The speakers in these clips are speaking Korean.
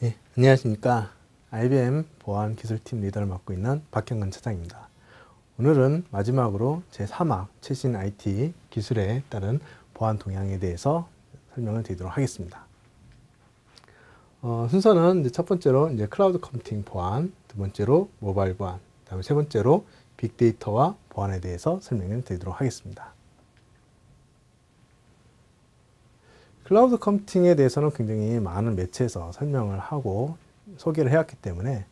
예, 안녕하십니까. IBM 보안기술팀 리더를 맡고 있는 박형근 차장입니다. 오늘은 마지막으로 제3학 최신 IT 기술에 따른 보안 동향에 대해서 설명을 드리도록 하겠습니다. 순서는 이제 첫 번째로 이제 클라우드 컴퓨팅 보안, 두 번째로 모바일 보안, 다음에 세 번째로 빅데이터와 보안에 대해서 설명을 드리도록 하겠습니다. 클라우드 컴퓨팅에 대해서는 굉장히 많은 매체에서 설명을 하고 소개를 해왔기 때문에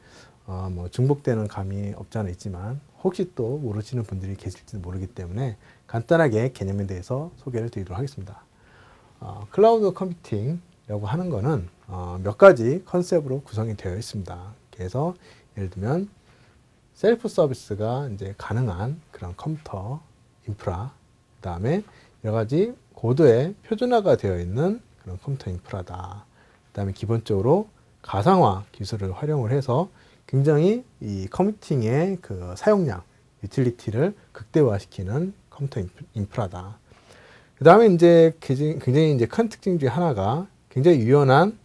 중복되는 감이 없지 않아 있지만 혹시 또 모르시는 분들이 계실지도 모르기 때문에 간단하게 개념에 대해서 소개를 드리도록 하겠습니다. 클라우드 컴퓨팅이라고 하는 거는 몇 가지 컨셉으로 구성이 되어 있습니다. 그래서 예를 들면 셀프 서비스가 이제 가능한 그런 컴퓨터 인프라, 그 다음에 여러 가지 고도의 표준화가 되어 있는 그런 컴퓨터 인프라다. 그 다음에 기본적으로 가상화 기술을 활용을 해서 굉장히 이 컴퓨팅의 그 사용량, 유틸리티를 극대화시키는 컴퓨터 인프라다. 그 다음에 이제 굉장히 이제 큰 특징 중에 하나가 굉장히 유연한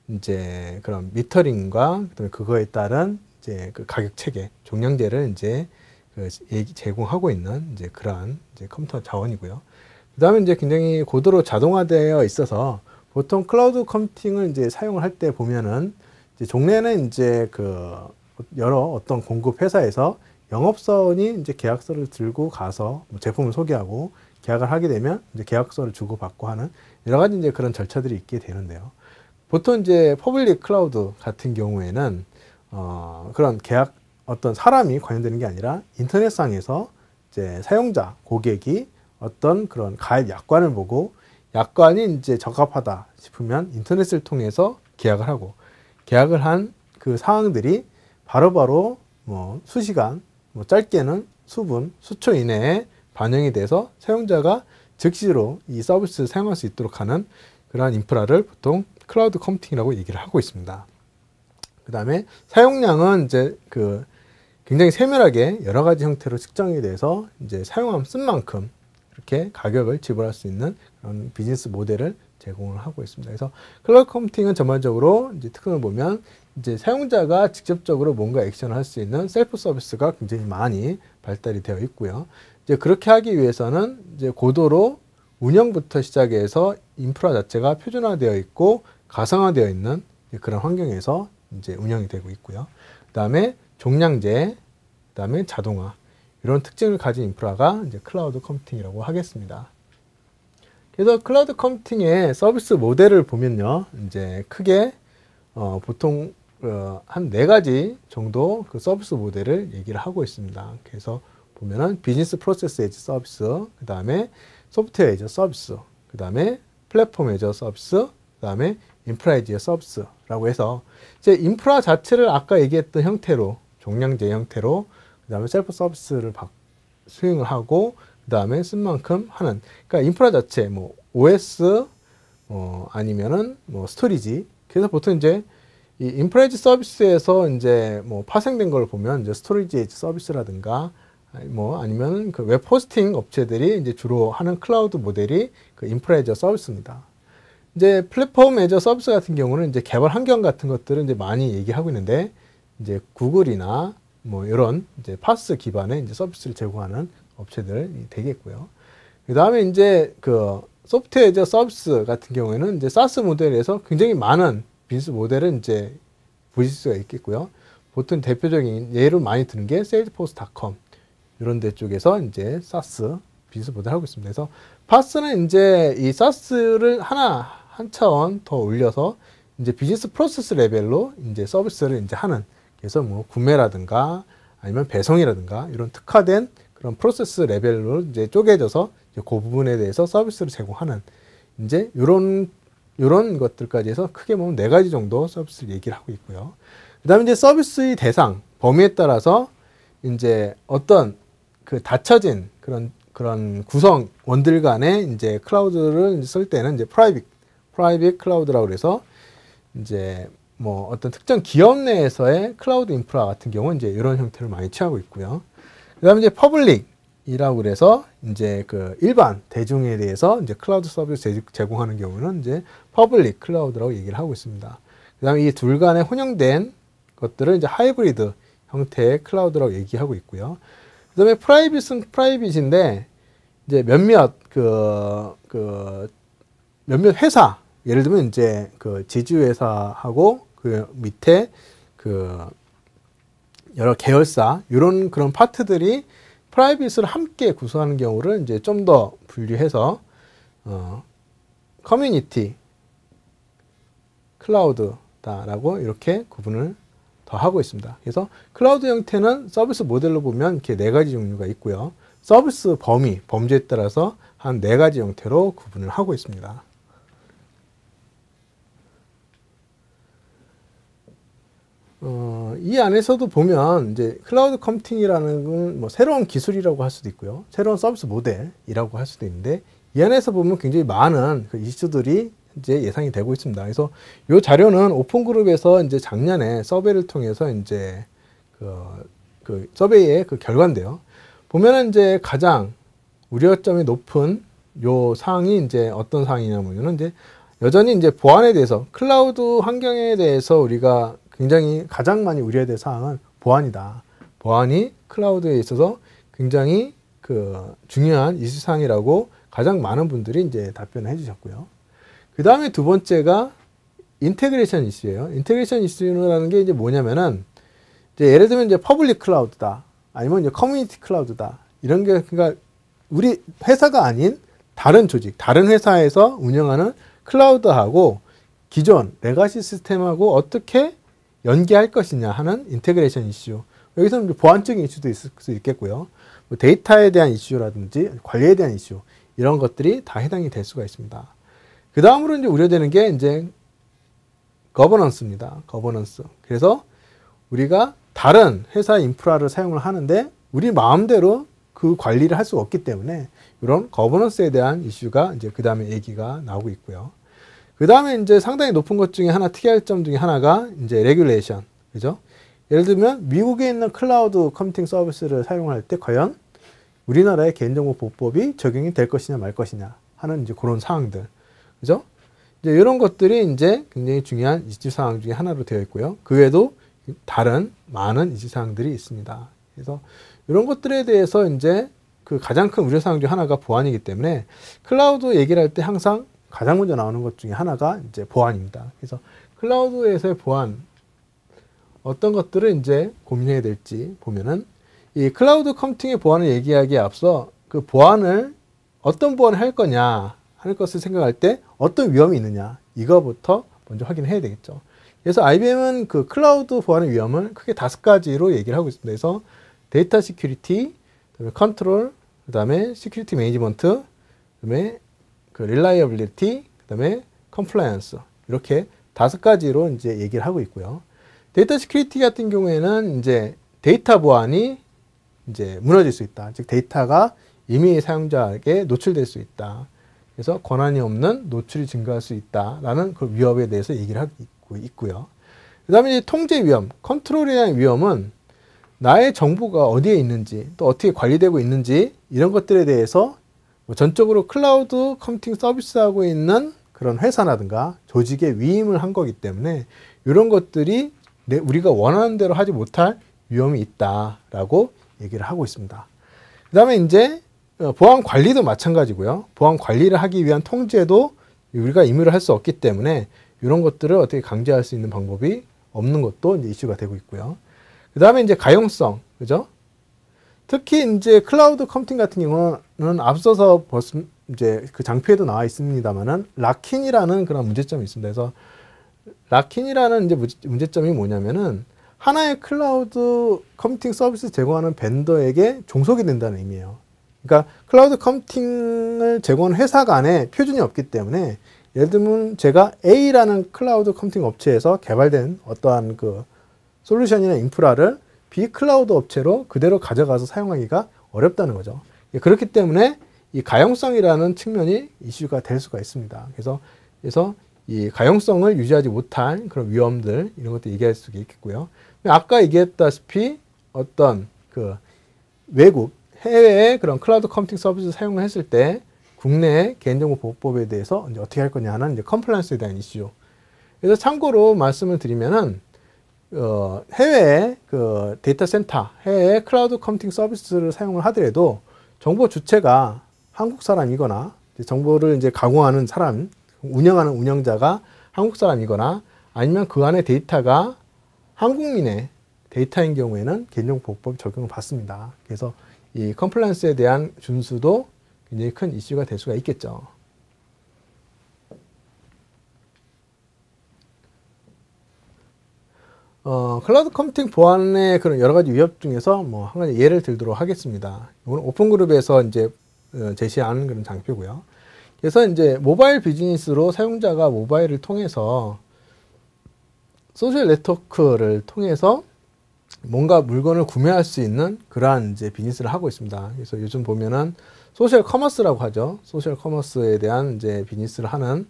이제 그런 미터링과 그다음에 그거에 따른 이제 그 가격 체계, 종량제를 이제 제공하고 있는 이제 그러한 이제 컴퓨터 자원이고요. 그 다음에 이제 굉장히 고도로 자동화되어 있어서 보통 클라우드 컴퓨팅을 이제 사용을 할 때 보면은 이제 종래는 이제 그 여러 어떤 공급 회사에서 영업사원이 이제 계약서를 들고 가서 제품을 소개하고 계약을 하게 되면 이제 계약서를 주고받고 하는 여러 가지 이제 그런 절차들이 있게 되는데요. 보통 이제 퍼블릭 클라우드 같은 경우에는 그런 계약 어떤 사람이 관련되는 게 아니라 인터넷상에서 이제 사용자, 고객이 어떤 그런 가입 약관을 보고 약관이 이제 적합하다 싶으면 인터넷을 통해서 계약을 하고 계약을 한 그 사항들이 바로바로 수시간, 짧게는 수분, 수초 이내에 반영이 돼서 사용자가 즉시로 이 서비스를 사용할 수 있도록 하는 그러한 인프라를 보통 클라우드 컴퓨팅이라고 얘기를 하고 있습니다. 그 다음에 사용량은 이제 그 굉장히 세밀하게 여러 가지 형태로 측정이 돼서 이제 사용함 쓴 만큼 이렇게 가격을 지불할 수 있는 그런 비즈니스 모델을 제공을 하고 있습니다. 그래서 클라우드 컴퓨팅은 전반적으로 이제 특징을 보면 이제 사용자가 직접적으로 뭔가 액션을 할 수 있는 셀프 서비스가 굉장히 많이 발달이 되어 있고요. 이제 그렇게 하기 위해서는 이제 고도로 운영부터 시작해서 인프라 자체가 표준화되어 있고 가상화되어 있는 그런 환경에서 이제 운영이 되고 있고요. 그 다음에 종량제, 그 다음에 자동화, 이런 특징을 가진 인프라가 이제 클라우드 컴퓨팅이라고 하겠습니다. 그래서 클라우드 컴퓨팅의 서비스 모델을 보면요, 이제 크게 보통 한 4가지 정도 그 서비스 모델을 얘기를 하고 있습니다. 그래서 보면은 비즈니스 프로세스 에이즈 서비스, 그 다음에 소프트웨어 에이즈 서비스, 그 다음에 플랫폼 에이즈 서비스, 그 다음에 인프라 에이즈 서비스라고 해서 이제 인프라 자체를 아까 얘기했던 형태로 종량제 형태로 그 다음에 셀프 서비스를 수행을 하고 그 다음에 쓴 만큼 하는, 그러니까 인프라 자체 OS 아니면은 스토리지. 그래서 보통 이제 이 인프라 에이지 서비스에서 이제 파생된 걸 보면 이제 스토리지 에이지 서비스라든가 아니면 그 웹 호스팅 업체들이 이제 주로 하는 클라우드 모델이 그 인프라 에이지 서비스입니다. 이제 플랫폼 에이지 서비스 같은 경우는 이제 개발 환경 같은 것들은 이제 많이 얘기하고 있는데 이제 구글이나 이런 이제 파스 기반의 이제 서비스를 제공하는 업체들이 되겠고요. 그 다음에 이제 그 소프트웨어 에이지 서비스 같은 경우에는 이제 사스 모델에서 굉장히 많은 비즈니스 모델은 이제 보실 수가 있겠고요. 보통 대표적인 예를 많이 드는 게 세일즈포스닷컴 이런 데 쪽에서 이제 사스 비즈니스 모델 하고 있습니다. 그래서 파스는 이제 이 사스를 한 차원 더 올려서 이제 비즈니스 프로세스 레벨로 이제 서비스를 이제 하는, 그래서 구매라든가 아니면 배송이라든가 이런 특화된 그런 프로세스 레벨로 이제 쪼개져서 이제 그 부분에 대해서 서비스를 제공하는 이제 요런 것들까지 해서 크게 보면 4가지 정도 서비스를 얘기를 하고 있고요. 그 다음에 이제 서비스의 대상, 범위에 따라서 이제 어떤 그 닫혀진 그런 구성원들 간에 이제 클라우드를 쓸 때는 이제 프라이빗 클라우드라고 해서 이제 어떤 특정 기업 내에서의 클라우드 인프라 같은 경우는 이제 이런 형태를 많이 취하고 있고요. 그 다음에 이제 퍼블릭이라고 그래서 이제 그 일반 대중에 대해서 이제 클라우드 서비스 제공하는 경우는 이제 퍼블릭 클라우드라고 얘기를 하고 있습니다. 그다음에 이 둘 간에 혼용된 것들을 이제 하이브리드 형태의 클라우드라고 얘기하고 있고요. 그다음에 프라이빗은 프라이빗인데 이제 몇몇 회사, 예를 들면 이제 그 지주회사하고 그 밑에 그 여러 계열사 이런 그런 파트들이 프라이빗을 함께 구성하는 경우를 이제 좀 더 분류해서 커뮤니티 클라우드다라고 이렇게 구분을 더 하고 있습니다. 그래서 클라우드 형태는 서비스 모델로 보면 이렇게 네 가지 종류가 있고요. 서비스 범위, 범주에 따라서 한 네 가지 형태로 구분을 하고 있습니다. 이 안에서도 보면 이제 클라우드 컴퓨팅이라는 건 뭐 새로운 기술이라고 할 수도 있고요. 새로운 서비스 모델이라고 할 수도 있는데 이 안에서 보면 굉장히 많은 그 이슈들이 이제 예상이 되고 있습니다. 그래서 이 자료는 오픈그룹에서 이제 작년에 서베이를 통해서 이제 그 서베이의 그 결과인데요. 보면은 이제 가장 우려점이 높은 요 사항이 이제 어떤 사항이냐면은 이제 여전히 이제 보안에 대해서 클라우드 환경에 대해서 우리가 굉장히 가장 많이 우려해야 될 사항은 보안이다. 보안이 클라우드에 있어서 굉장히 그 중요한 이슈 사항이라고 가장 많은 분들이 이제 답변을 해주셨고요. 그 다음에 두 번째가 인테그레이션 이슈예요. 인테그레이션 이슈라는 게 이제 뭐냐면은 이제 예를 들면 이제 퍼블릭 클라우드다. 아니면 이제 커뮤니티 클라우드다. 이런 게 그러니까 우리 회사가 아닌 다른 조직, 다른 회사에서 운영하는 클라우드하고 기존 레가시 시스템하고 어떻게 연계할 것이냐 하는 인테그레이션 이슈. 여기서는 보안적인 이슈도 있을 수 있겠고요. 뭐 데이터에 대한 이슈라든지 관리에 대한 이슈 이런 것들이 다 해당이 될 수가 있습니다. 그 다음으로 이제 우려되는 게 이제 거버넌스입니다. 거버넌스. 그래서 우리가 다른 회사 인프라를 사용을 하는데 우리 마음대로 그 관리를 할 수가 없기 때문에 이런 거버넌스에 대한 이슈가 이제 그 다음에 얘기가 나오고 있고요. 그 다음에 이제 상당히 높은 것 중에 하나, 특이할 점 중에 하나가 이제 레귤레이션. 그죠? 예를 들면 미국에 있는 클라우드 컴퓨팅 서비스를 사용할 때 과연 우리나라의 개인정보보호법이 적용이 될 것이냐 말 것이냐 하는 이제 그런 사항들. 그죠? 이제 이런 것들이 이제 굉장히 중요한 이슈 사항 중에 하나로 되어 있고요. 그 외에도 다른 많은 이슈 사항들이 있습니다. 그래서 이런 것들에 대해서 이제 그 가장 큰 우려 사항 중 하나가 보안이기 때문에 클라우드 얘기를 할 때 항상 가장 먼저 나오는 것 중에 하나가 이제 보안입니다. 그래서 클라우드에서의 보안 어떤 것들을 이제 고민해야 될지 보면은 이 클라우드 컴퓨팅의 보안을 얘기하기에 앞서 그 보안을 어떤 보안을 할 거냐 하는 것을 생각할 때 어떤 위험이 있느냐 이거부터 먼저 확인을 해야 되겠죠. 그래서 IBM은 그 클라우드 보안의 위험을 크게 5가지로 얘기를 하고 있습니다. 그래서 데이터 시큐리티, 그다음에 컨트롤, 그다음에 시큐리티 매니지먼트, 그다음에 그 릴라이어빌리티, 그다음에 컴플라이언스 이렇게 5가지로 이제 얘기를 하고 있고요. 데이터 시큐리티 같은 경우에는 이제 데이터 보안이 이제 무너질 수 있다. 즉 데이터가 임의 사용자에게 노출될 수 있다. 그래서 권한이 없는 노출이 증가할 수 있다라는 그 위협에 대해서 얘기를 하고 있고요. 그다음에 이제 통제 위험, 컨트롤에 대한 위험은 나의 정보가 어디에 있는지 또 어떻게 관리되고 있는지 이런 것들에 대해서 뭐 전적으로 클라우드 컴퓨팅 서비스하고 있는 그런 회사라든가 조직에 위임을 한 거기 때문에 이런 것들이 우리가 원하는 대로 하지 못할 위험이 있다라고 얘기를 하고 있습니다. 그 다음에 이제 보안 관리도 마찬가지고요. 보안 관리를 하기 위한 통제도 우리가 임의로 할 수 없기 때문에 이런 것들을 어떻게 강제할 수 있는 방법이 없는 것도 이제 이슈가 되고 있고요. 그 다음에 이제 가용성, 그죠? 특히 이제 클라우드 컴퓨팅 같은 경우는 앞서서 벌써 이제 그 장표에도 나와 있습니다만은 락인이라는 그런 문제점이 있습니다. 그래서 락인이라는 이제 문제점이 뭐냐면은 하나의 클라우드 컴퓨팅 서비스 제공하는 벤더에게 종속이 된다는 의미예요. 그러니까 클라우드 컴퓨팅을 제공하는 회사 간에 표준이 없기 때문에 예를 들면 제가 A라는 클라우드 컴퓨팅 업체에서 개발된 어떠한 그 솔루션이나 인프라를 B 클라우드 업체로 그대로 가져가서 사용하기가 어렵다는 거죠. 그렇기 때문에 이 가용성이라는 측면이 이슈가 될 수가 있습니다. 그래서 이 가용성을 유지하지 못한 그런 위험들 이런 것도 얘기할 수 있겠고요. 아까 얘기했다시피 어떤 그 외국 해외의 그런 클라우드 컴퓨팅 서비스 사용을 했을 때 국내의 개인정보 보호법에 대해서 이제 어떻게 할 거냐 하는 이제 컴플라이언스에 대한 이슈. 그래서 참고로 말씀을 드리면은 해외 그 데이터 센터, 해외 클라우드 컴퓨팅 서비스를 사용을 하더라도 정보 주체가 한국 사람이거나 정보를 이제 가공하는 사람, 운영하는 운영자가 한국 사람이거나 아니면 그 안에 데이터가 한국민의 데이터인 경우에는 개인정보보호법 적용을 받습니다. 그래서 이 컴플라이언스에 대한 준수도 굉장히 큰 이슈가 될 수가 있겠죠. 클라우드 컴퓨팅 보안의 그런 여러 가지 위협 중에서 뭐 한 가지 예를 들도록 하겠습니다. 이건 오픈그룹에서 이제 제시한 그런 장표고요. 그래서 이제 모바일 비즈니스로 사용자가 모바일을 통해서 소셜 네트워크를 통해서 뭔가 물건을 구매할 수 있는 그러한 이제 비즈니스를 하고 있습니다. 그래서 요즘 보면은 소셜 커머스라고 하죠. 소셜 커머스에 대한 이제 비즈니스를 하는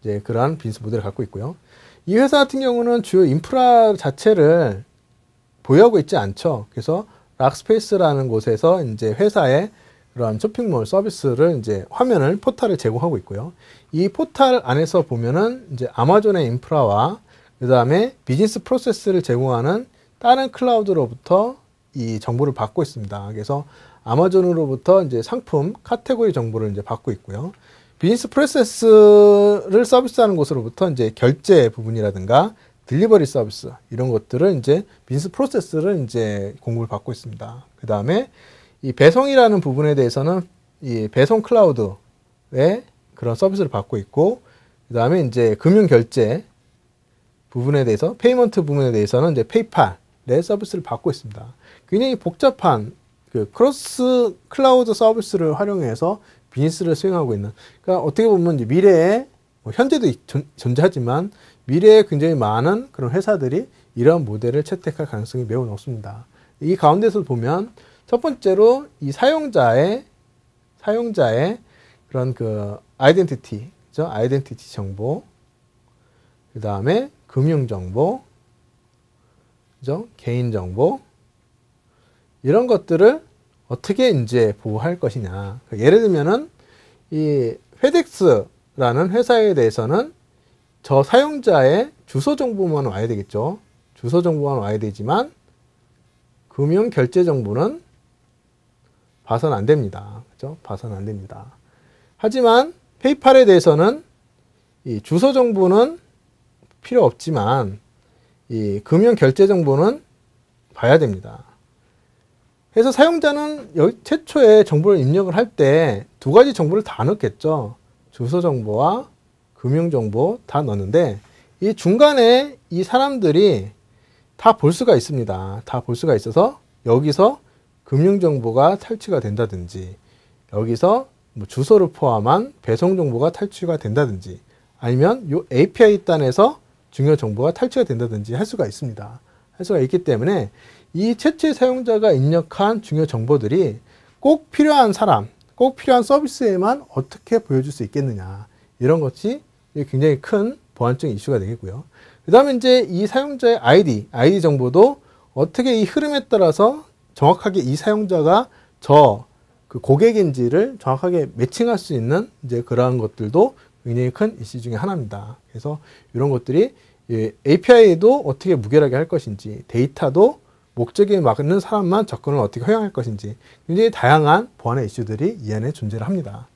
이제 그러한 비즈니스 모델을 갖고 있고요. 이 회사 같은 경우는 주요 인프라 자체를 보유하고 있지 않죠. 그래서 락스페이스라는 곳에서 이제 회사의 그런 쇼핑몰 서비스를 이제 화면을 포탈을 제공하고 있고요. 이 포탈 안에서 보면은 이제 아마존의 인프라와 그 다음에 비즈니스 프로세스를 제공하는 다른 클라우드로부터 이 정보를 받고 있습니다. 그래서 아마존으로부터 이제 상품 카테고리 정보를 이제 받고 있고요. 비즈니스 프로세스를 서비스하는 곳으로부터 이제 결제 부분이라든가 딜리버리 서비스 이런 것들을 이제 비즈니스 프로세스를 이제 공급을 받고 있습니다. 그 다음에 이 배송이라는 부분에 대해서는 이 배송 클라우드의 그런 서비스를 받고 있고, 그 다음에 이제 금융 결제 부분에 대해서 페이먼트 부분에 대해서는 이제 페이팔의 서비스를 받고 있습니다. 굉장히 복잡한 그 크로스 클라우드 서비스를 활용해서 비즈니스를 수행하고 있는, 그러니까 어떻게 보면 이제 미래에 뭐 현재도 존재하지만 미래에 굉장히 많은 그런 회사들이 이런 모델을 채택할 가능성이 매우 높습니다. 이 가운데서 보면 첫 번째로 이 사용자의 그런 그 아이덴티티, 그죠? 아이덴티티 정보, 그 다음에 금융 정보, 그죠? 개인 정보, 이런 것들을 어떻게 이제 보호할 것이냐. 예를 들면은 이 페덱스라는 회사에 대해서는 저 사용자의 주소 정보만 와야 되겠죠. 주소 정보만 와야 되지만 금융 결제 정보는 봐서는 안 됩니다. 그죠? 봐서는 안 됩니다. 하지만 페이팔에 대해서는 이 주소 정보는 필요 없지만 이 금융 결제 정보는 봐야 됩니다. 그래서 사용자는 최초에 정보를 입력을 할 때 두 가지 정보를 다 넣겠죠. 주소 정보와 금융 정보 다 넣는데 이 중간에 이 사람들이 다 볼 수가 있습니다. 다 볼 수가 있어서 여기서 금융 정보가 탈취가 된다든지, 여기서 뭐 주소를 포함한 배송 정보가 탈취가 된다든지, 아니면 이 API 단에서 중요 정보가 탈취가 된다든지 할 수가 있습니다. 할 수가 있기 때문에 이 최초의 사용자가 입력한 중요 정보들이 꼭 필요한 사람, 꼭 필요한 서비스에만 어떻게 보여줄 수 있겠느냐, 이런 것이 굉장히 큰 보안적 이슈가 되겠고요. 그 다음에 이제 이 사용자의 아이디 정보도 어떻게 이 흐름에 따라서 정확하게 이 사용자가 그 고객인지를 정확하게 매칭할 수 있는 이제 그러한 것들도 굉장히 큰 이슈 중에 하나입니다. 그래서 이런 것들이 API도 어떻게 무결하게 할 것인지, 데이터도 목적에 맞는 사람만 접근을 어떻게 허용할 것인지, 굉장히 다양한 보안의 이슈들이 이 안에 존재를 합니다.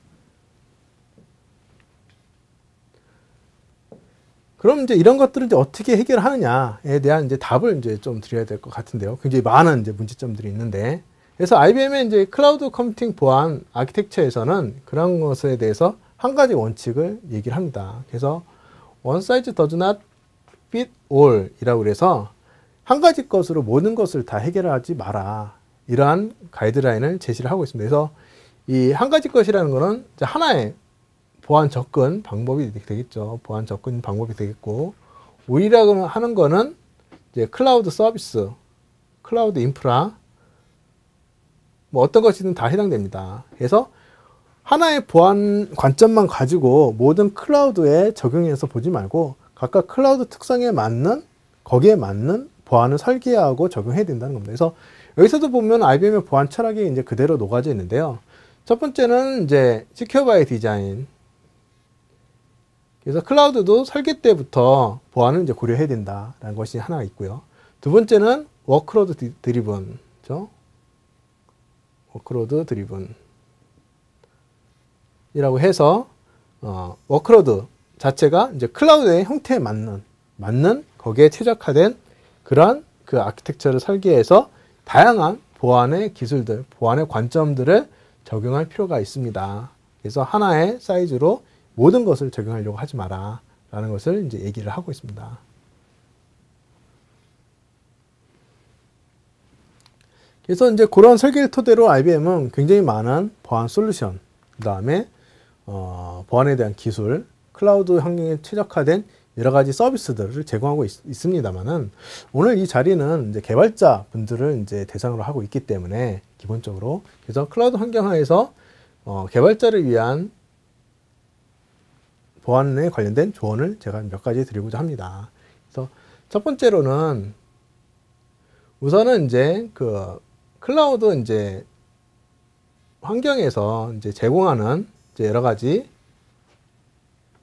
그럼 이제 이런 것들을 이제 어떻게 해결하느냐에 대한 이제 답을 이제 좀 드려야 될 것 같은데요. 굉장히 많은 이제 문제점들이 있는데, 그래서 IBM의 이제 클라우드 컴퓨팅 보안 아키텍처에서는 그런 것에 대해서 한 가지 원칙을 얘기를 합니다. 그래서 one size does not fit all 이라고 그래서 한 가지 것으로 모든 것을 다 해결하지 마라, 이러한 가이드라인을 제시를 하고 있습니다. 그래서 이 한 가지 것이라는 것은 하나의 보안 접근 방법이 되겠죠. 보안 접근 방법이 되겠고, 오히려 하는 거는 이제 클라우드 서비스, 클라우드 인프라, 뭐 어떤 것이든 다 해당됩니다. 그래서 하나의 보안 관점만 가지고 모든 클라우드에 적용해서 보지 말고 각각 클라우드 특성에 맞는, 거기에 맞는 보안을 설계하고 적용해야 된다는 겁니다. 그래서 여기서도 보면 IBM의 보안 철학이 이제 그대로 녹아져 있는데요. 첫 번째는 이제 Secure by Design. 그래서 클라우드도 설계 때부터 보안을 이제 고려해야 된다라는 것이 하나 있고요. 두 번째는 워크로드 드리븐, 그죠? 워크로드 드리븐이라고 해서 워크로드 자체가 이제 클라우드의 형태에 맞는 거기에 최적화된 그런 그 아키텍처를 설계해서 다양한 보안의 기술들, 보안의 관점들을 적용할 필요가 있습니다. 그래서 하나의 사이즈로 모든 것을 적용하려고 하지 마라 라는 것을 이제 얘기를 하고 있습니다. 그래서 이제 그런 설계를 토대로 IBM은 굉장히 많은 보안 솔루션, 그 다음에 보안에 대한 기술, 클라우드 환경에 최적화된 여러 가지 서비스들을 제공하고 있습니다만은 오늘 이 자리는 이제 개발자 분들을 이제 대상으로 하고 있기 때문에 기본적으로 그래서 클라우드 환경하에서 개발자를 위한 보안에 관련된 조언을 제가 몇 가지 드리고자 합니다. 그래서 첫 번째로는 우선은 이제 그 클라우드 이제 환경에서 이제 제공하는 이제 여러 가지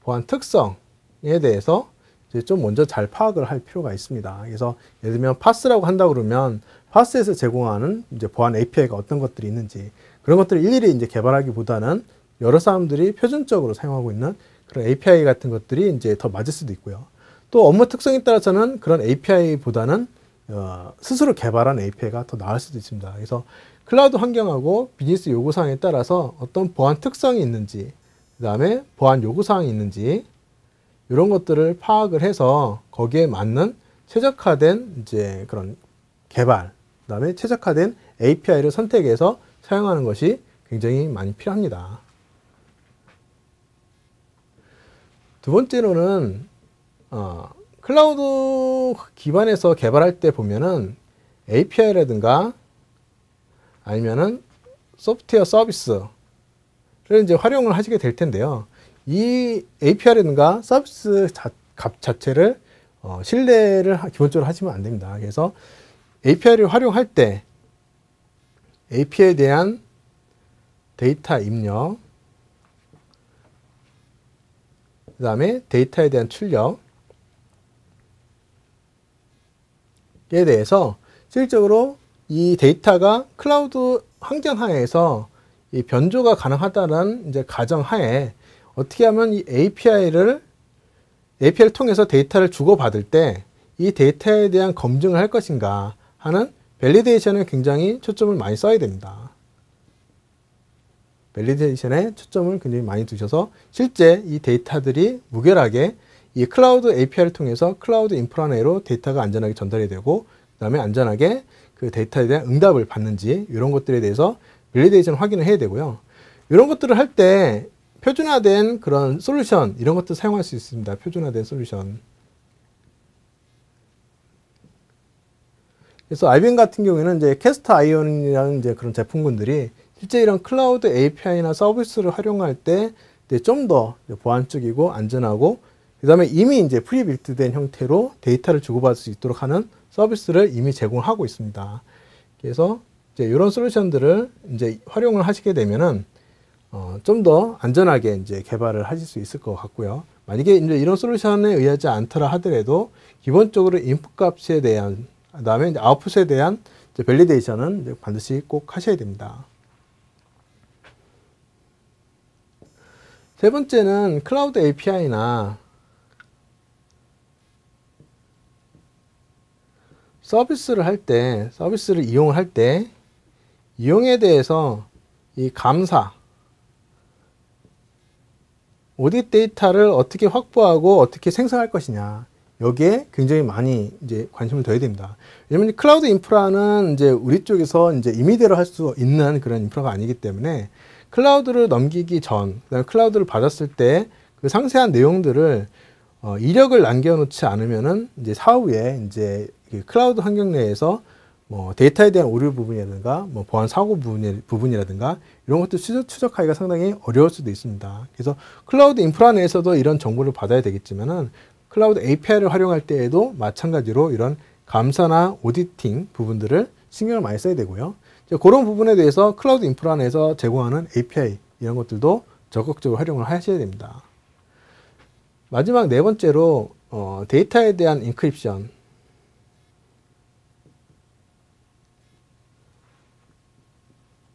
보안 특성에 대해서 이제 좀 먼저 잘 파악을 할 필요가 있습니다. 그래서 예를 들면 파스라고 한다 그러면 파스에서 제공하는 이제 보안 API가 어떤 것들이 있는지 그런 것들을 일일이 이제 개발하기보다는 여러 사람들이 표준적으로 사용하고 있는 그런 API 같은 것들이 이제 더 맞을 수도 있고요. 또 업무 특성에 따라서는 그런 API보다는 스스로 개발한 API가 더 나을 수도 있습니다. 그래서 클라우드 환경하고 비즈니스 요구사항에 따라서 어떤 보안 특성이 있는지, 그 다음에 보안 요구사항이 있는지, 이런 것들을 파악을 해서 거기에 맞는 최적화된 이제 그런 개발, 그 다음에 최적화된 API를 선택해서 사용하는 것이 굉장히 많이 필요합니다. 두 번째로는, 클라우드 기반에서 개발할 때 보면은 API라든가 아니면은 소프트웨어 서비스를 이제 활용을 하시게 될 텐데요. 이 API라든가 서비스 값 자체를 신뢰를 기본적으로 하시면 안 됩니다. 그래서 API를 활용할 때 API에 대한 데이터 입력, 그 다음에 데이터에 대한 출력에 대해서 실질적으로 이 데이터가 클라우드 환경 하에서 이 변조가 가능하다는 이제 가정 하에 어떻게 하면 이 API를 통해서 데이터를 주고받을 때 이 데이터에 대한 검증을 할 것인가 하는 밸리데이션에 굉장히 초점을 많이 써야 됩니다. 밸리데이션에 초점을 굉장히 많이 두셔서 실제 이 데이터들이 무결하게 이 클라우드 API를 통해서 클라우드 인프라 내로 데이터가 안전하게 전달이 되고 그 다음에 안전하게 그 데이터에 대한 응답을 받는지 이런 것들에 대해서 밸리데이션 확인을 해야 되고요. 이런 것들을 할 때 표준화된 그런 솔루션 이런 것도 사용할 수 있습니다. 표준화된 솔루션. 그래서 IBM 같은 경우에는 이제 캐스트 아이온이라는 이제 그런 제품군들이 실제 이런 클라우드 API나 서비스를 활용할 때 좀 더 보안적이고 안전하고 그 다음에 이미 이제 프리빌트된 형태로 데이터를 주고받을 수 있도록 하는 서비스를 이미 제공하고 있습니다. 그래서 이제 이런 솔루션들을 이제 활용을 하시게 되면은 좀 더 안전하게 이제 개발을 하실 수 있을 것 같고요. 만약에 이제 이런 솔루션에 의하지 않더라 하더라도 기본적으로 인풋 값에 대한 그다음에 이제 아웃풋에 대한 이제 밸리데이션은 이제 반드시 꼭 하셔야 됩니다. 세 번째는 클라우드 API나 서비스를 이용을 할 때, 이용에 대해서 이 감사, 오딧 데이터를 어떻게 확보하고 어떻게 생성할 것이냐, 여기에 굉장히 많이 이제 관심을 둬야 됩니다. 왜냐면 클라우드 인프라는 이제 우리 쪽에서 이제 임의대로 할 수 있는 그런 인프라가 아니기 때문에 클라우드를 넘기기 전, 그다음에 클라우드를 받았을 때 그 상세한 내용들을 이력을 남겨놓지 않으면은 이제 사후에 이제 클라우드 환경 내에서 뭐 데이터에 대한 오류 부분이라든가 뭐 보안 사고 부분이라든가 이런 것들 추적하기가 상당히 어려울 수도 있습니다. 그래서 클라우드 인프라 내에서도 이런 정보를 받아야 되겠지만은 클라우드 API를 활용할 때에도 마찬가지로 이런 감사나 오디팅 부분들을 신경을 많이 써야 되고요. 그런 부분에 대해서 클라우드 인프라 내에서 제공하는 API 이런 것들도 적극적으로 활용을 하셔야 됩니다. 마지막 네 번째로 데이터에 대한 인크립션.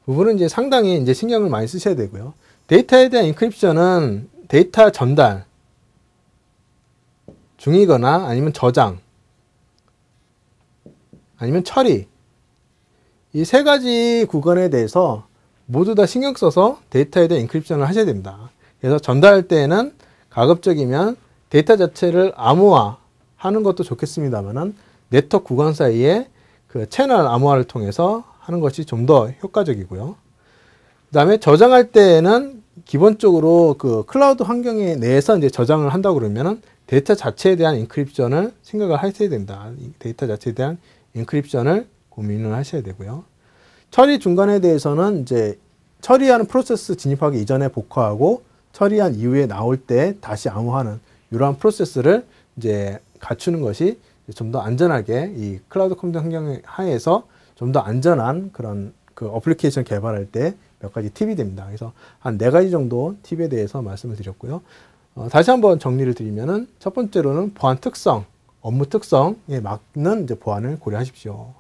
부분은 이제 상당히 이제 신경을 많이 쓰셔야 되고요. 데이터에 대한 인크립션은 데이터 전달 중이거나 아니면 저장 아니면 처리, 이 세 가지 구간에 대해서 모두 다 신경 써서 데이터에 대한 인크립션을 하셔야 됩니다. 그래서 전달할 때에는 가급적이면 데이터 자체를 암호화하는 것도 좋겠습니다만은 네트워크 구간 사이에 그 채널 암호화를 통해서 하는 것이 좀 더 효과적이고요. 그 다음에 저장할 때에는 기본적으로 그 클라우드 환경에 내에서 이제 저장을 한다고 그러면은 데이터 자체에 대한 인크립션을 생각을 하셔야 됩니다. 데이터 자체에 대한 인크립션을 고민을 하셔야 되고요. 처리 중간에 대해서는 이제 처리하는 프로세스 진입하기 이전에 복구하고 처리한 이후에 나올 때 다시 암호화하는 이러한 프로세스를 이제 갖추는 것이 좀 더 안전하게 이 클라우드 컴퓨팅 환경 하에서 좀 더 안전한 그런 그 어플리케이션 개발할 때 몇 가지 팁이 됩니다. 그래서 한 4가지 정도 팁에 대해서 말씀을 드렸고요. 다시 한번 정리를 드리면은 첫 번째로는 보안 특성, 업무 특성에 맞는 이제 보안을 고려하십시오.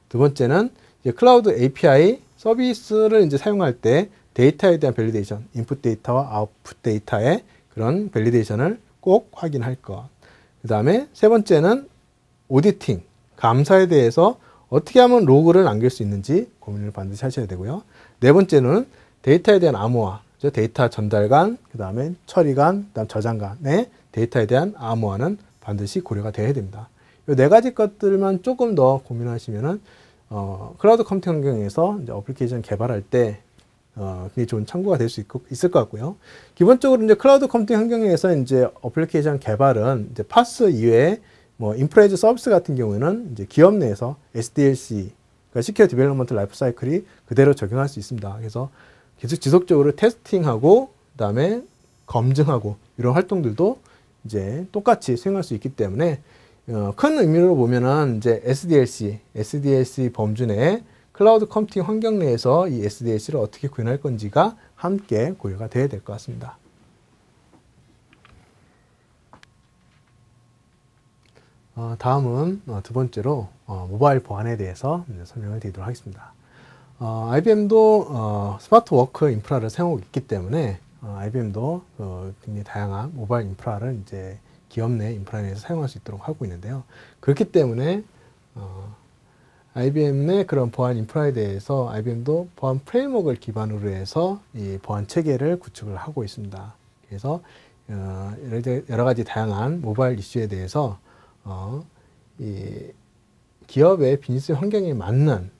두 번째는 이제 클라우드 API 서비스를 이제 사용할 때 데이터에 대한 밸리데이션, 인풋 데이터와 아웃풋 데이터의 그런 밸리데이션을 꼭 확인할 것. 그 다음에 세 번째는 오디팅, 감사에 대해서 어떻게 하면 로그를 남길 수 있는지 고민을 반드시 하셔야 되고요. 네 번째는 데이터에 대한 암호화, 데이터 전달간, 그 다음에 처리간, 그 다음 저장간의 데이터에 대한 암호화는 반드시 고려가 되어야 됩니다. 이 네 가지 것들만 조금 더 고민하시면은 클라우드 컴퓨팅 환경에서 이제 어플리케이션 개발할 때 굉장히 좋은 참고가 될 수 있을 것 같고요. 기본적으로 이제 클라우드 컴퓨팅 환경에서 이제 어플리케이션 개발은 이제 파스 이외에 뭐 인프라 서비스 같은 경우에는 이제 기업 내에서 SDLC, 그러니까 시큐어 디벨롭먼트 라이프 사이클이 그대로 적용할 수 있습니다. 그래서 계속 지속적으로 테스팅하고 그다음에 검증하고 이런 활동들도 이제 똑같이 수행할 수 있기 때문에 큰 의미로 보면은 이제 SDLC 범주 내에 클라우드 컴퓨팅 환경 내에서 이 SDLC를 어떻게 구현할 건지가 함께 고려가 되어야 될 것 같습니다. 다음은 두 번째로 모바일 보안에 대해서 설명을 드리도록 하겠습니다. IBM도 스마트 워크 인프라를 사용하고 있기 때문에 IBM도 굉장히 다양한 모바일 인프라를 이제 기업 내 인프라 내에서 사용할 수 있도록 하고 있는데요. 그렇기 때문에 IBM의 그런 보안 인프라에 대해서 IBM도 보안 프레임워크를 기반으로 해서 이 보안 체계를 구축을 하고 있습니다. 그래서 여러 가지 다양한 모바일 이슈에 대해서 이 기업의 비즈니스 환경에 맞는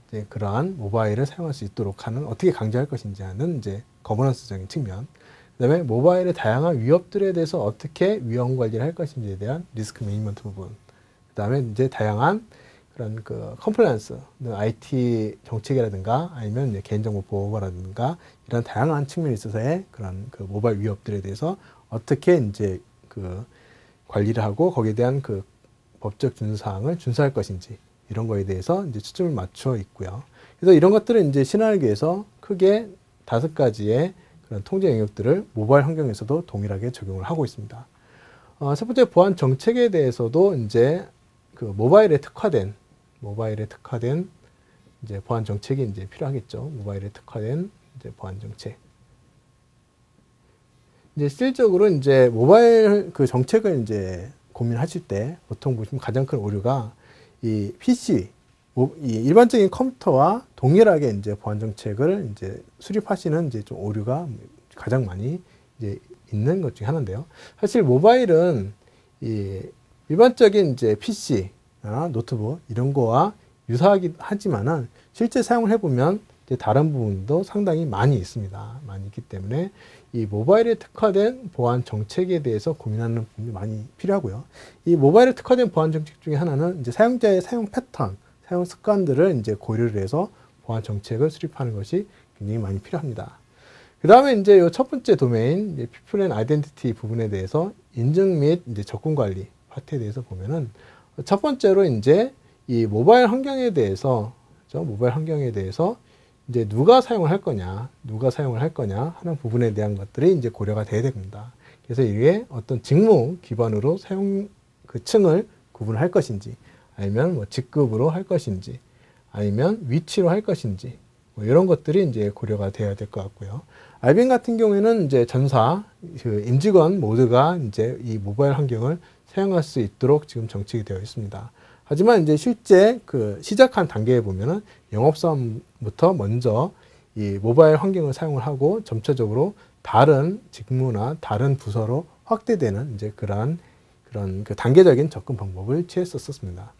이제 그러한 모바일을 사용할 수 있도록 하는 어떻게 강제할 것인지 하는 이제 거버넌스적인 측면, 그다음에 모바일의 다양한 위협들에 대해서 어떻게 위험 관리를 할 것인지에 대한 리스크 매니지먼트 부분, 그다음에 이제 다양한 그런 그 컴플라이언스, IT 정책이라든가 아니면 이제 개인정보 보호라든가 이런 다양한 측면에 있어서의 그런 그 모바일 위협들에 대해서 어떻게 이제 그 관리를 하고 거기에 대한 그 법적 준수사항을 준수할 것인지 이런 거에 대해서 이제 초점을 맞춰 있고요. 그래서 이런 것들은 이제 신한일기에서 크게 5가지의 그런 통제 영역들을 모바일 환경에서도 동일하게 적용을 하고 있습니다. 첫 번째 보안 정책에 대해서도 이제 그 모바일에 특화된 이제 보안 정책이 이제 필요하겠죠. 모바일에 특화된 이제 보안 정책. 이제 실질적으로 이제 모바일 그 정책을 이제 고민하실 때 보통 보시면 가장 큰 오류가 이 PC, 이 일반적인 컴퓨터와 동일하게 이제 보안 정책을 이제 수립하시는 이제 좀 오류가 가장 많이 이제 있는 것 중에 하나인데요. 사실 모바일은 이 일반적인 이제 PC, 노트북 이런 거와 유사하긴 하지만은 실제 사용을 해보면 이제 다른 부분도 상당히 많이 있습니다. 많이 있기 때문에 이 모바일에 특화된 보안 정책에 대해서 고민하는 부분이 많이 필요하고요. 이 모바일에 특화된 보안 정책 중에 하나는 이제 사용자의 사용 패턴, 사용 습관들을 이제 고려를 해서 보안 정책을 수립하는 것이 굉장히 많이 필요합니다. 그 다음에 이제 이 첫 번째 도메인, People and Identity 부분에 대해서 인증 및 이제 접근 관리 파트에 대해서 보면은 첫 번째로 이제 이 모바일 환경에 대해서, 모바일 환경에 대해서 이제 누가 사용을 할 거냐 하는 부분에 대한 것들이 이제 고려가 돼야 됩니다. 그래서 이게 어떤 직무 기반으로 사용 그 층을 구분할 것인지, 아니면 뭐 직급으로 할 것인지, 아니면 위치로 할 것인지, 뭐 이런 것들이 이제 고려가 돼야 될 것 같고요. IBM 같은 경우에는 이제 전사 그 임직원 모두가 이제 이 모바일 환경을 사용할 수 있도록 지금 정책이 되어 있습니다. 하지만 이제 실제 그 시작한 단계에 보면은 영업사원부터 먼저 이 모바일 환경을 사용을 하고 점차적으로 다른 직무나 다른 부서로 확대되는 이제 그런 그 단계적인 접근 방법을 취했었습니다.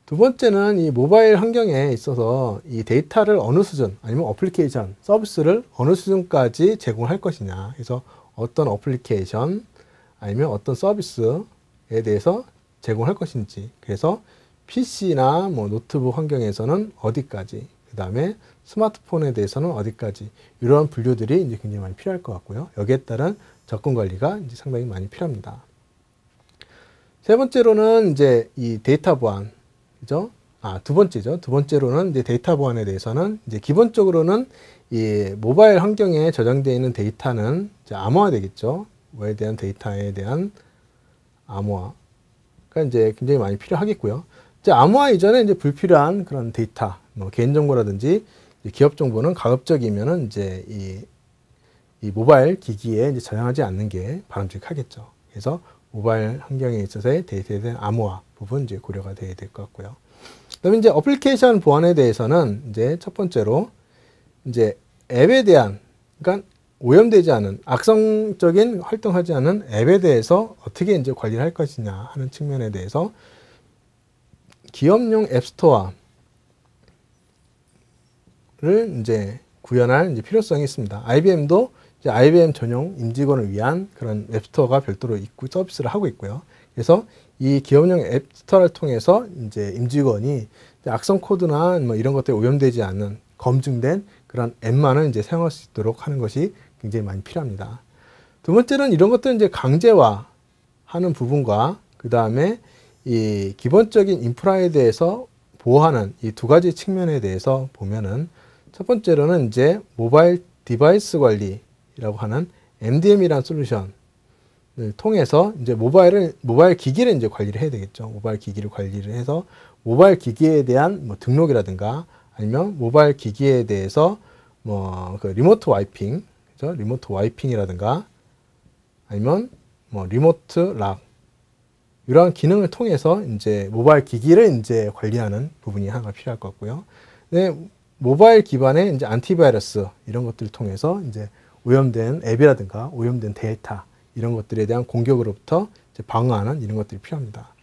두 번째는 이 모바일 환경에 있어서 이 데이터를 어느 수준, 아니면 어플리케이션, 서비스를 어느 수준까지 제공할 것이냐. 그래서 어떤 어플리케이션, 아니면 어떤 서비스에 대해서 제공할 것인지. 그래서 PC나 뭐 노트북 환경에서는 어디까지, 그 다음에 스마트폰에 대해서는 어디까지, 이러한 분류들이 이제 굉장히 많이 필요할 것 같고요. 여기에 따른 접근 관리가 이제 상당히 많이 필요합니다. 세 번째로는 이제 이 데이터 보안. 그죠? 두 번째죠. 두 번째로는 이제 데이터 보안에 대해서는 이제 기본적으로는 이 모바일 환경에 저장되어 있는 데이터는 이제 암호화 되겠죠. 뭐에 대한 데이터에 대한 암호화가 이제 굉장히 많이 필요하겠고요. 이제 암호화 이전에 이제 불필요한 그런 데이터, 뭐 개인정보라든지 기업 정보는 가급적이면은 이제 이 모바일 기기에 이제 저장하지 않는 게 바람직하겠죠. 그래서 모바일 환경에 있어서의 데이터에 대한 암호화 부분 이제 고려가 돼야 될 것 같고요. 그다음에 이제 어플리케이션 보안에 대해서는 이제 첫 번째로 이제 앱에 대한, 그러니까 오염되지 않은 악성적인 활동하지 않은 앱에 대해서 어떻게 이제 관리를 할 것이냐 하는 측면에 대해서 기업용 앱스토어를 이제 구현할 이제 필요성이 있습니다. IBM도 이제 IBM 전용 임직원을 위한 그런 앱스토어가 별도로 있고 서비스를 하고 있고요. 그래서 이 기업용 앱스토어를 통해서 이제 임직원이 악성 코드나 뭐 이런 것들이 오염되지 않는 검증된 그런 앱만을 이제 사용할 수 있도록 하는 것이 굉장히 많이 필요합니다. 두 번째는 이런 것들은 이제 강제화하는 부분과 그 다음에 이 기본적인 인프라에 대해서 보호하는 이 두 가지 측면에 대해서 보면은 첫 번째로는 이제 모바일 디바이스 관리라고 하는 MDM이라는 솔루션을 통해서 이제 모바일 기기를 이제 관리를 해야 되겠죠. 모바일 기기를 관리를 해서 모바일 기기에 대한 뭐 등록이라든가 아니면 모바일 기기에 대해서 뭐 그 리모트 와이핑, 그죠? 리모트 와이핑이라든가 아니면 뭐 리모트 락, 이러한 기능을 통해서 이제 모바일 기기를 이제 관리하는 부분이 하나가 필요할 것 같고요. 네, 모바일 기반의 이제 안티바이러스 이런 것들을 통해서 이제 오염된 앱이라든가 오염된 데이터 이런 것들에 대한 공격으로부터 이제 방어하는 이런 것들이 필요합니다.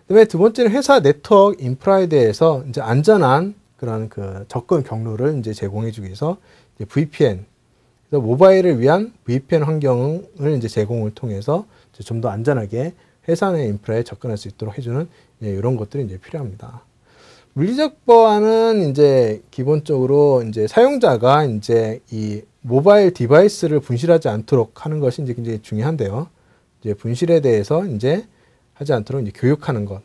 그다음에 두 번째는 회사 네트워크 인프라에 대해서 이제 안전한 그런 그 접근 경로를 이제 제공해주기 위해서 이제 VPN, 그래서 모바일을 위한 VPN 환경을 이제 제공을 통해서 좀 더 안전하게 회사 내 인프라에 접근할 수 있도록 해주는 이런 것들이 이제 필요합니다. 물리적 보안은 이제 기본적으로 이제 사용자가 이제 이 모바일 디바이스를 분실하지 않도록 하는 것이 이제 굉장히 중요한데요. 이제 분실에 대해서 이제 하지 않도록 이제 교육하는 것.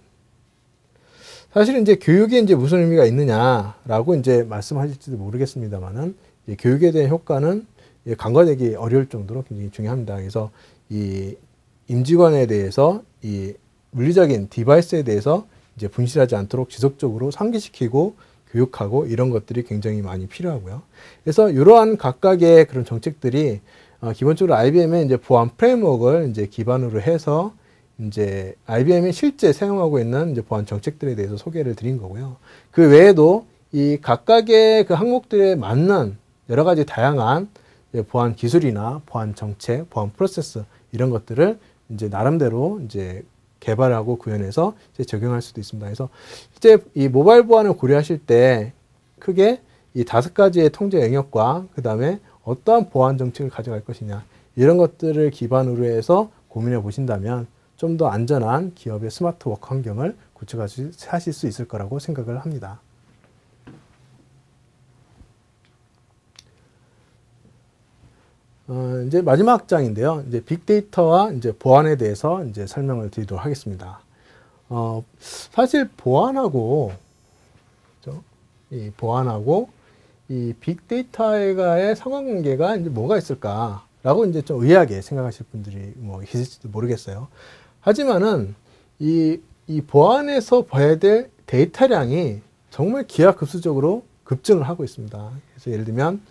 사실 이제 교육이 이제 무슨 의미가 있느냐라고 이제 말씀하실지도 모르겠습니다만은 교육에 대한 효과는 간과되기 어려울 정도로 굉장히 중요합니다. 그래서 이 임직원에 대해서 이 물리적인 디바이스에 대해서 이제 분실하지 않도록 지속적으로 상기시키고 교육하고 이런 것들이 굉장히 많이 필요하고요. 그래서 이러한 각각의 그런 정책들이 기본적으로 IBM의 이제 보안 프레임워크를 이제 기반으로 해서 이제 IBM이 실제 사용하고 있는 이제 보안 정책들에 대해서 소개를 드린 거고요. 그 외에도 이 각각의 그 항목들에 맞는 여러 가지 다양한 보안 기술이나 보안 정책, 보안 프로세스 이런 것들을 이제 나름대로 이제 개발하고 구현해서 이제 적용할 수도 있습니다. 그래서 실제 이 모바일 보안을 고려하실 때 크게 이 5가지의 통제 영역과 그 다음에 어떠한 보안 정책을 가져갈 것이냐 이런 것들을 기반으로 해서 고민해 보신다면 좀 더 안전한 기업의 스마트 워크 환경을 구축하실 수 있을 거라고 생각을 합니다. 이제 마지막 장인데요. 이제 빅데이터와 이제 보안에 대해서 이제 설명을 드리도록 하겠습니다. 사실 보안하고, 그렇죠? 이 보안하고 이 빅데이터와의 상관관계가 이제 뭐가 있을까? 라고 이제 좀 의아하게 생각하실 분들이 뭐 계실지도 모르겠어요. 하지만은 이 보안에서 봐야 될 데이터량이 정말 기하급수적으로 급증을 하고 있습니다. 그래서 예를 들면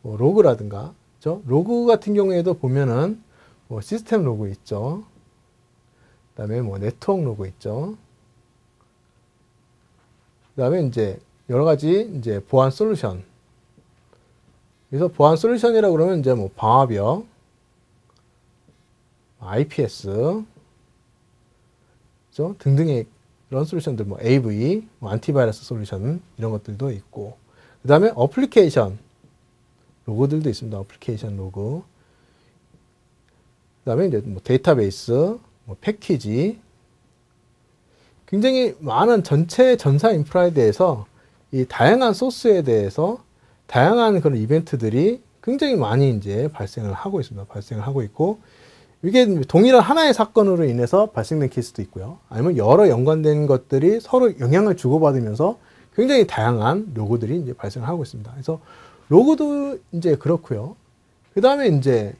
뭐 로그라든가, 그렇죠? 로그 같은 경우에도 보면은 뭐 시스템 로그 있죠. 그다음에 뭐 네트워크 로그 있죠. 그다음에 이제 여러 가지 이제 보안 솔루션. 그래서 보안 솔루션이라고 그러면 이제 뭐 방화벽, IPS, 그렇죠? 등등의 이런 솔루션들, 뭐 AV, 뭐 안티바이러스 솔루션 이런 것들도 있고, 그 다음에 어플리케이션 로고들도 있습니다. 어플리케이션 로고. 그 다음에 이제 뭐 데이터베이스, 뭐 패키지, 굉장히 많은 전체 전사 인프라에 대해서 이 다양한 소스에 대해서 다양한 그런 이벤트들이 굉장히 많이 이제 발생을 하고 있습니다. 발생을 하고 있고, 이게 동일한 하나의 사건으로 인해서 발생된 케이스도 있고요. 아니면 여러 연관된 것들이 서로 영향을 주고받으면서 굉장히 다양한 로고들이 이제 발생하고 있습니다. 그래서 로고도 이제 그렇고요. 그 다음에 이제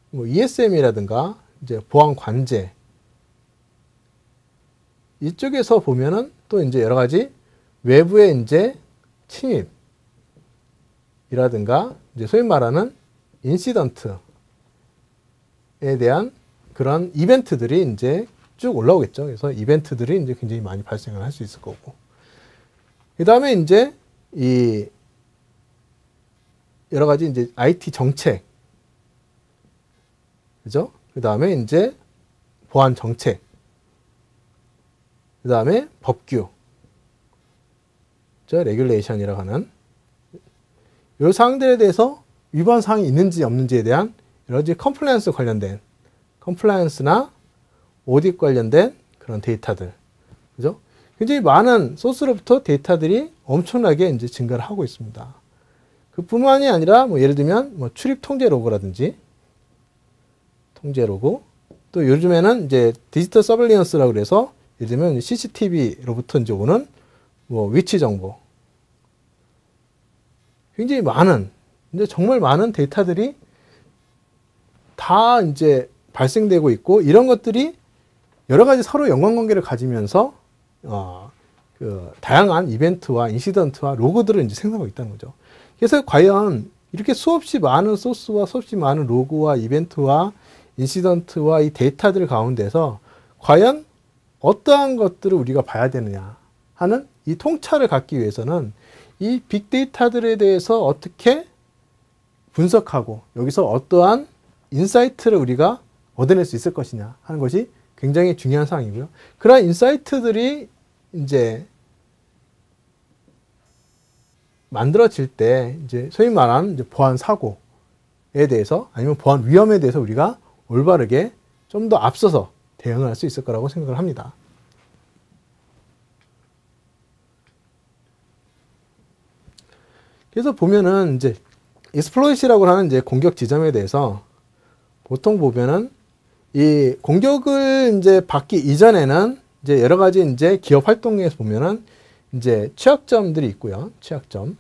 뭐 ESM이라든가 이제 보안 관제 이쪽에서 보면은 또 이제 여러 가지 외부의 이제 침입이라든가 이제 소위 말하는 인시던트에 대한 그런 이벤트들이 이제 쭉 올라오겠죠. 그래서 이벤트들이 이제 굉장히 많이 발생을 할 수 있을 거고. 그 다음에 이제 이 여러 가지 이제 IT 정책, 그죠? 그 다음에 이제 보안 정책, 그 다음에 법규, 레귤레이션이라고 하는 이 사항들에 대해서 위반 사항이 있는지 없는지에 대한 여러 가지 컴플라이언스 관련된 컴플라이언스나 오딧 관련된 그런 데이터들, 그죠? 굉장히 많은 소스로부터 데이터들이 엄청나게 이제 증가를 하고 있습니다. 그뿐만이 아니라 뭐 예를 들면 뭐 출입 통제 로그라든지 통제 로그, 또 요즘에는 이제 디지털 서빌리언스라고 그래서 예를 들면 CCTV로부터 이제 오는 뭐 위치 정보, 굉장히 많은, 이제 정말 많은 데이터들이 다 이제 발생되고 있고, 이런 것들이 여러 가지 서로 연관관계를 가지면서 그 다양한 이벤트와 인시던트와 로그들을 이제 생성하고 있다는 거죠. 그래서 과연 이렇게 수없이 많은 소스와 수없이 많은 로그와 이벤트와 인시던트와 이 데이터들 가운데서 과연 어떠한 것들을 우리가 봐야 되느냐 하는 이 통찰을 갖기 위해서는 이 빅데이터들에 대해서 어떻게 분석하고 여기서 어떠한 인사이트를 우리가 얻어낼 수 있을 것이냐 하는 것이 굉장히 중요한 사항이고요. 그러한 인사이트들이 이제 만들어질 때 이제 소위 말하는 이제 보안 사고에 대해서 아니면 보안 위험에 대해서 우리가 올바르게 좀 더 앞서서 대응을 할 수 있을 거라고 생각을 합니다. 그래서 보면은 이제 exploit이라고 하는 이제 공격 지점에 대해서 보통 보면은 이 공격을 이제 받기 이전에는 이제 여러 가지 이제 기업 활동에서 보면은 이제 취약점들이 있고요. 취약점.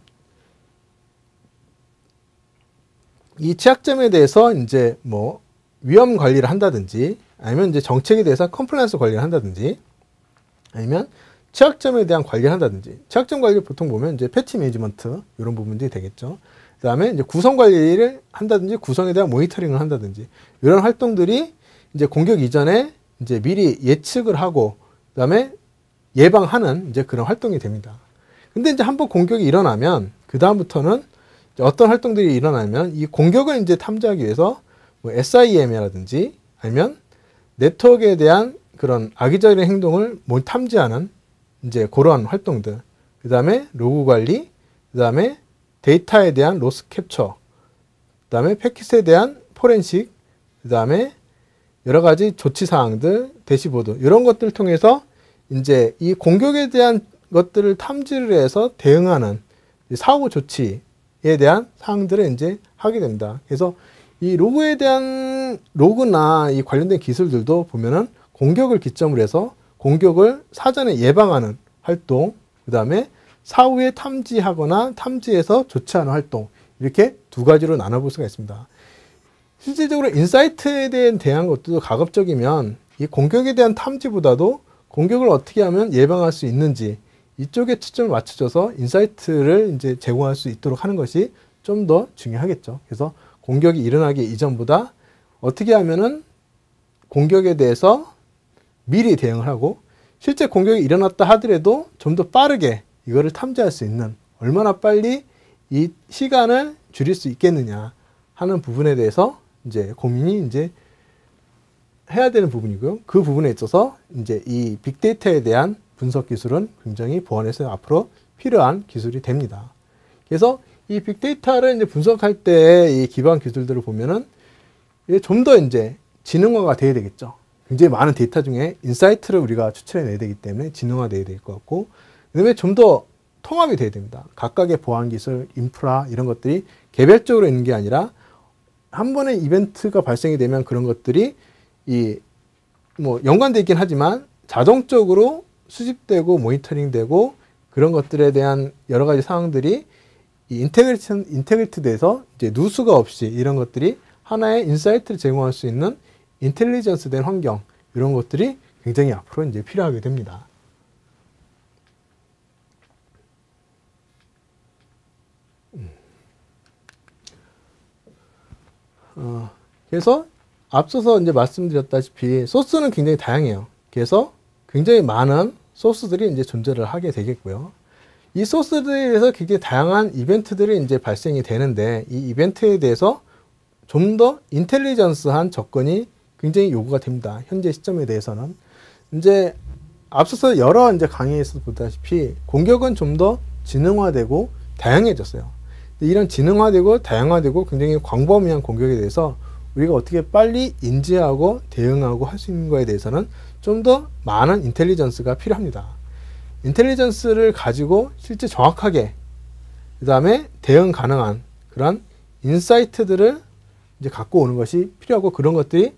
이 취약점에 대해서 이제 뭐 위험 관리를 한다든지 아니면 이제 정책에 대해서 컴플라이언스 관리를 한다든지 아니면 취약점에 대한 관리를 한다든지, 취약점 관리를 보통 보면 이제 패치 매니지먼트 이런 부분들이 되겠죠. 그 다음에 이제 구성 관리를 한다든지 구성에 대한 모니터링을 한다든지 이런 활동들이 이제 공격 이전에 이제 미리 예측을 하고 그 다음에 예방하는 이제 그런 활동이 됩니다. 근데 이제 한번 공격이 일어나면 그 다음부터는 어떤 활동들이 일어나면 이 공격을 이제 탐지하기 위해서 뭐 SIM이라든지 아니면 네트워크에 대한 그런 악의적인 행동을 탐지하는 이제 그러한 활동들, 그 다음에 로그 관리, 그 다음에 데이터에 대한 로스 캡처, 그 다음에 패킷에 대한 포렌식, 그 다음에 여러 가지 조치 사항들, 대시보드 이런 것들을 통해서 이제 이 공격에 대한 것들을 탐지를 해서 대응하는 사후 조치에 대한 사항들을 이제 하게 됩니다. 그래서 이 로그에 대한 로그나 이 관련된 기술들도 보면은 공격을 기점으로 해서 공격을 사전에 예방하는 활동, 그 다음에 사후에 탐지하거나 탐지해서 조치하는 활동, 이렇게 두 가지로 나눠볼 수가 있습니다. 실질적으로 인사이트에 대한 것도 가급적이면 이 공격에 대한 탐지보다도 공격을 어떻게 하면 예방할 수 있는지 이쪽에 초점을 맞춰줘서 인사이트를 이제 제공할 수 있도록 하는 것이 좀 더 중요하겠죠. 그래서 공격이 일어나기 이전보다 어떻게 하면은 공격에 대해서 미리 대응을 하고 실제 공격이 일어났다 하더라도 좀 더 빠르게 이거를 탐지할 수 있는 얼마나 빨리 이 시간을 줄일 수 있겠느냐 하는 부분에 대해서 이제 고민이 이제 해야 되는 부분이고요. 그 부분에 있어서 이제 이 빅데이터에 대한 분석 기술은 굉장히 보안에서 앞으로 필요한 기술이 됩니다. 그래서 이 빅데이터를 이제 분석할 때 이 기반 기술들을 보면은 좀 더 이제 지능화가 돼야 되겠죠. 굉장히 많은 데이터 중에 인사이트를 우리가 추출해내야 되기 때문에 지능화돼야 될 것 같고, 그다음에 좀 더 통합이 돼야 됩니다. 각각의 보안 기술, 인프라 이런 것들이 개별적으로 있는 게 아니라 한 번의 이벤트가 발생이 되면 그런 것들이 연관되어 있긴 하지만 자동적으로 수집되고 모니터링되고 그런 것들에 대한 여러 가지 상황들이 이 인테그리티 돼서 이제 누수가 없이 이런 것들이 하나의 인사이트를 제공할 수 있는 인텔리전스 된 환경, 이런 것들이 굉장히 앞으로 이제 필요하게 됩니다. 그래서 앞서서 이제 말씀드렸다시피 소스는 굉장히 다양해요. 그래서 굉장히 많은 소스들이 이제 존재를 하게 되겠고요. 이 소스들에 대해서 굉장히 다양한 이벤트들이 이제 발생이 되는데 이 이벤트에 대해서 좀 더 인텔리전스한 접근이 굉장히 요구가 됩니다. 현재 시점에 대해서는 이제 앞서서 여러 이제 강의에서 보다시피 공격은 좀 더 지능화되고 다양해졌어요. 이런 지능화되고 다양화되고 굉장히 광범위한 공격에 대해서 우리가 어떻게 빨리 인지하고 대응하고 할 수 있는 거에 대해서는 좀 더 많은 인텔리전스가 필요합니다. 인텔리전스를 가지고 실제 정확하게 그 다음에 대응 가능한 그런 인사이트들을 이제 갖고 오는 것이 필요하고, 그런 것들이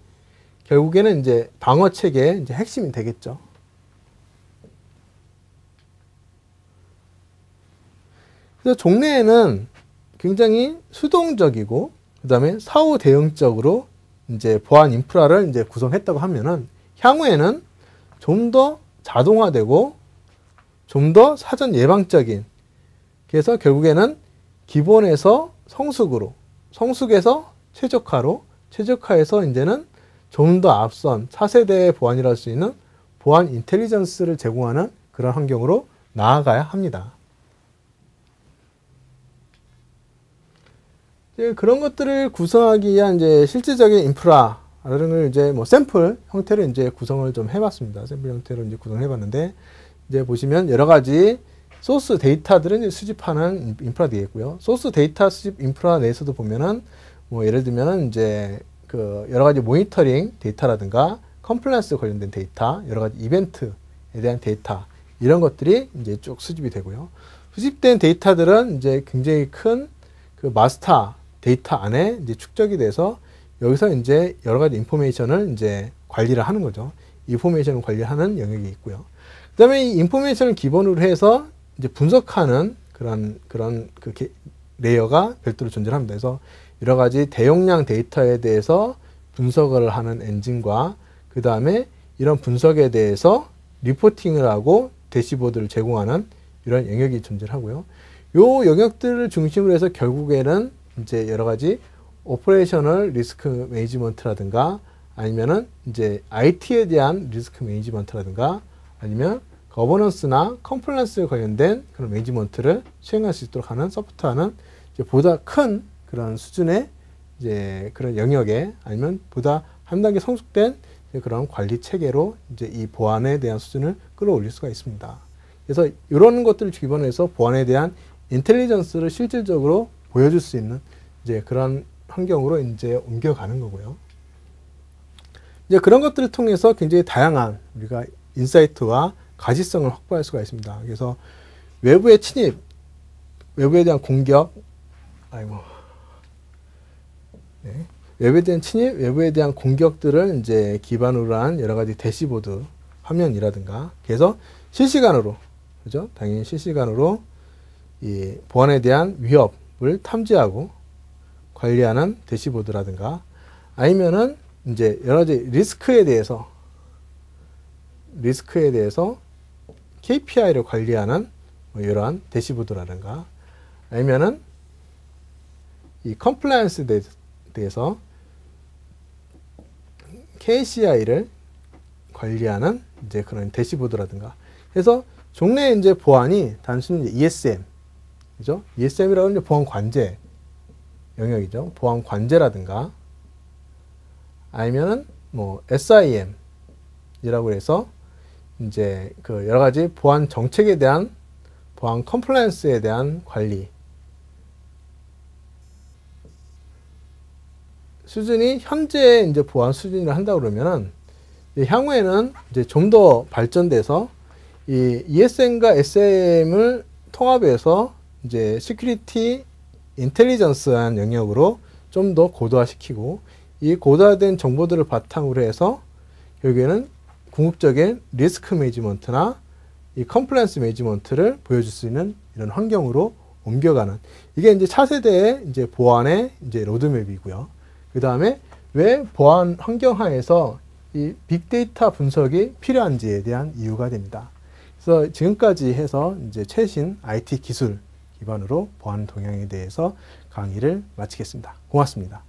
결국에는 이제 방어 체계의 이제 핵심이 되겠죠. 그래서 종래에는 굉장히 수동적이고 그 다음에 사후 대응적으로 이제 보안 인프라를 이제 구성했다고 하면은 향후에는 좀 더 자동화되고 좀 더 사전 예방적인, 그래서 결국에는 기본에서 성숙으로, 성숙에서 최적화로, 최적화에서 이제는 좀 더 앞선 차세대의 보안이라 할 수 있는 보안 인텔리전스를 제공하는 그런 환경으로 나아가야 합니다. 그런 것들을 구성하기 위한 이제 실질적인 인프라를 이제 샘플 형태로 이제 구성을 좀 해봤습니다. 샘플 형태로 이제 구성해봤는데, 이제 보시면 여러 가지 소스 데이터들은 이제 수집하는 인프라 되겠고요. 소스 데이터 수집 인프라 내에서도 보면은 예를 들면은 이제 그 여러 가지 모니터링 데이터라든가 컴플라이언스 관련된 데이터, 여러 가지 이벤트에 대한 데이터, 이런 것들이 이제 쭉 수집이 되고요. 수집된 데이터들은 이제 굉장히 큰 그 마스터 데이터 안에 이제 축적이 돼서 여기서 이제 여러 가지 인포메이션을 이제 관리를 하는 거죠. 인포메이션을 관리하는 영역이 있고요. 그 다음에 이 인포메이션을 기본으로 해서 이제 분석하는 그런 그 레이어가 별도로 존재를 합니다. 그래서 여러 가지 대용량 데이터에 대해서 분석을 하는 엔진과 그 다음에 이런 분석에 대해서 리포팅을 하고 대시보드를 제공하는 이런 영역이 존재를 하고요. 요 영역들을 중심으로 해서 결국에는 이제 여러 가지 오퍼레이셔널 리스크 매니지먼트라든가 아니면은 이제 IT에 대한 리스크 매니지먼트라든가 아니면 거버넌스나 컴플라이언스에 관련된 그런 매니지먼트를 수행할 수 있도록 하는 서포트하는 이제 보다 큰 그런 수준의 이제 그런 영역에 아니면 보다 한 단계 성숙된 그런 관리 체계로 이제 이 보안에 대한 수준을 끌어올릴 수가 있습니다. 그래서 이런 것들을 기반으로 해서 보안에 대한 인텔리전스를 실질적으로 보여줄 수 있는 이제 그런 환경으로 이제 옮겨가는 거고요. 이제 그런 것들을 통해서 굉장히 다양한 우리가 인사이트와 가시성을 확보할 수가 있습니다. 그래서 외부의 침입, 외부에 대한 공격, 외부에 대한 침입, 외부에 대한 공격들을 이제 기반으로 한 여러 가지 대시보드 화면이라든가, 그래서 실시간으로, 그죠? 당연히 실시간으로 이 보안에 대한 위협을 탐지하고 관리하는 대시보드라든가, 아니면은 이제 여러 가지 리스크에 대해서 KPI를 관리하는 뭐 이러한 대시보드라든가, 아니면은 이 컴플라이언스에 대해서 KCI를 관리하는 이제 그런 대시보드라든가 해서 종래 이제 보안이 단순히 이제 ESM, 그죠? ESM이라고 하는 보안 관제 영역이죠. 보안 관제라든가 아니면은 뭐 SIM이라고 해서 이제 그 여러 가지 보안 정책에 대한 보안 컴플라이언스에 대한 관리 수준이 현재 이제 보안 수준이라 한다 그러면은 향후에는 이제 좀 더 발전돼서 이 ESM과 SIM을 통합해서 이제 시큐리티 인텔리전스한 영역으로 좀 더 고도화시키고, 이 고도화된 정보들을 바탕으로 해서 결국에는 궁극적인 리스크 매니지먼트나 이 컴플라이언스 매니지먼트를 보여줄 수 있는 이런 환경으로 옮겨가는, 이게 이제 차세대의 이제 보안의 이제 로드맵이고요. 그 다음에 왜 보안 환경 하에서 이 빅데이터 분석이 필요한지에 대한 이유가 됩니다. 그래서 지금까지 해서 이제 최신 IT 기술 기반으로 보안 동향에 대해서 강의를 마치겠습니다. 고맙습니다.